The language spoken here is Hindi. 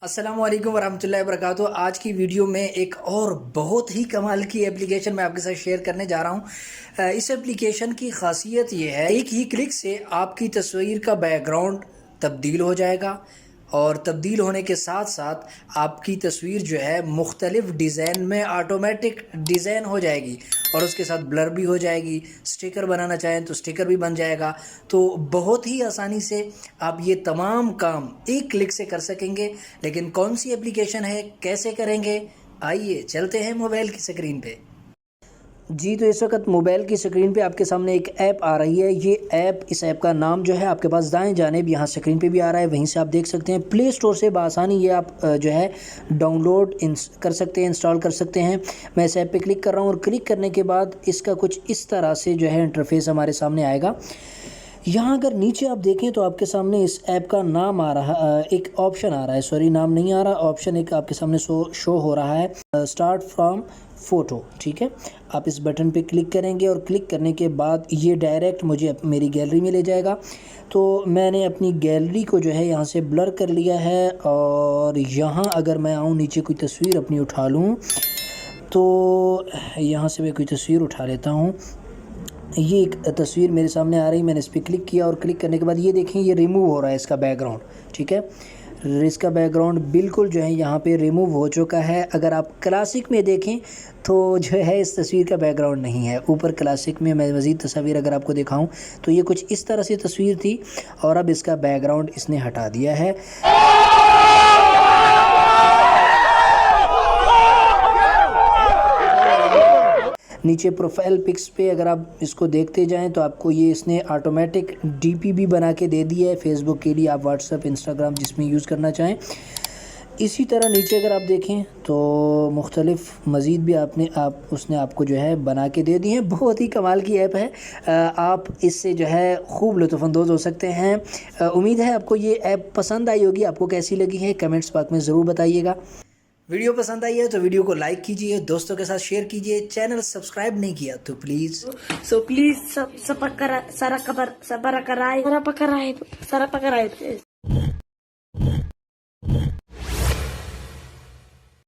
अस्सलाम वालेकुम वरहमतुल्लाहि वबरकातुहू। आज की वीडियो में एक और बहुत ही कमाल की एप्लीकेशन मैं आपके साथ शेयर करने जा रहा हूँ। इस एप्लीकेशन की खासियत ये है, एक ही क्लिक से आपकी तस्वीर का बैकग्राउंड तब्दील हो जाएगा और तब्दील होने के साथ साथ आपकी तस्वीर जो है मुख्तलिफ़ डिज़ाइन में ऑटोमेटिक डिज़ाइन हो जाएगी और उसके साथ ब्लर भी हो जाएगी। स्टिकर बनाना चाहें तो स्टिकर भी बन जाएगा। तो बहुत ही आसानी से आप ये तमाम काम एक क्लिक से कर सकेंगे। लेकिन कौन सी एप्लीकेशन है, कैसे करेंगे, आइए चलते हैं मोबाइल की स्क्रीन पे। जी, तो इस वक्त मोबाइल की स्क्रीन पे आपके सामने एक ऐप आ रही है। ये ऐप, इस ऐप का नाम जो है आपके पास दाएं जानिब यहाँ स्क्रीन पे भी आ रहा है, वहीं से आप देख सकते हैं। प्ले स्टोर से बआसानी ये आप जो है डाउनलोड कर सकते हैं, इंस्टॉल कर सकते हैं। मैं इस ऐप पे क्लिक कर रहा हूँ और क्लिक करने के बाद इसका कुछ इस तरह से जो है इंटरफेस हमारे सामने आएगा। यहाँ अगर नीचे आप देखें तो आपके सामने इस ऐप का नाम आ रहा, एक ऑप्शन आ रहा है, सॉरी नाम नहीं आ रहा, ऑप्शन एक आपके सामने शो हो रहा है, स्टार्ट फ्रॉम फ़ोटो। ठीक है, आप इस बटन पे क्लिक करेंगे और क्लिक करने के बाद ये डायरेक्ट मुझे मेरी गैलरी में ले जाएगा। तो मैंने अपनी गैलरी को जो है यहाँ से ब्लर कर लिया है और यहाँ अगर मैं आऊँ नीचे कोई तस्वीर अपनी उठा लूँ तो यहाँ से मैं कोई तस्वीर उठा लेता हूँ। ये एक तस्वीर मेरे सामने आ रही, मैंने इस पर क्लिक किया और क्लिक करने के बाद ये देखें ये रिमूव हो रहा है इसका बैकग्राउंड। ठीक है, इसका बैकग्राउंड बिल्कुल जो है यहाँ पे रिमूव हो चुका है। अगर आप क्लासिक में देखें तो जो है इस तस्वीर का बैकग्राउंड नहीं है। ऊपर क्लासिक में मैं मज़ीद तस्वीर अगर आपको दिखाऊं तो ये कुछ इस तरह से तस्वीर थी और अब इसका बैकग्राउंड इसने हटा दिया है। नीचे प्रोफाइल पिक्स पे अगर आप इसको देखते जाएं तो आपको ये इसने ऑटोमेटिक डीपी भी बना के दे दी है फेसबुक के लिए, आप व्हाट्सएप, इंस्टाग्राम जिसमें यूज़ करना चाहें। इसी तरह नीचे अगर आप देखें तो मुख्तलिफ़ मज़ीद भी उसने आपको जो है बना के दे दी है। बहुत ही कमाल की ऐप है, आप इससे जो है खूब लुत्फ़अंदोज़ हो सकते हैं। उम्मीद है आपको ये ऐप पसंद आई होगी। आपको कैसी लगी है कमेंट्स बॉक्स में ज़रूर बताइएगा। वीडियो पसंद आई है तो वीडियो को लाइक कीजिए, दोस्तों के साथ शेयर कीजिए। चैनल सब्सक्राइब नहीं किया तो प्लीज़ प्लीज सब पकड़ा सारा कबर सारा पकड़ाए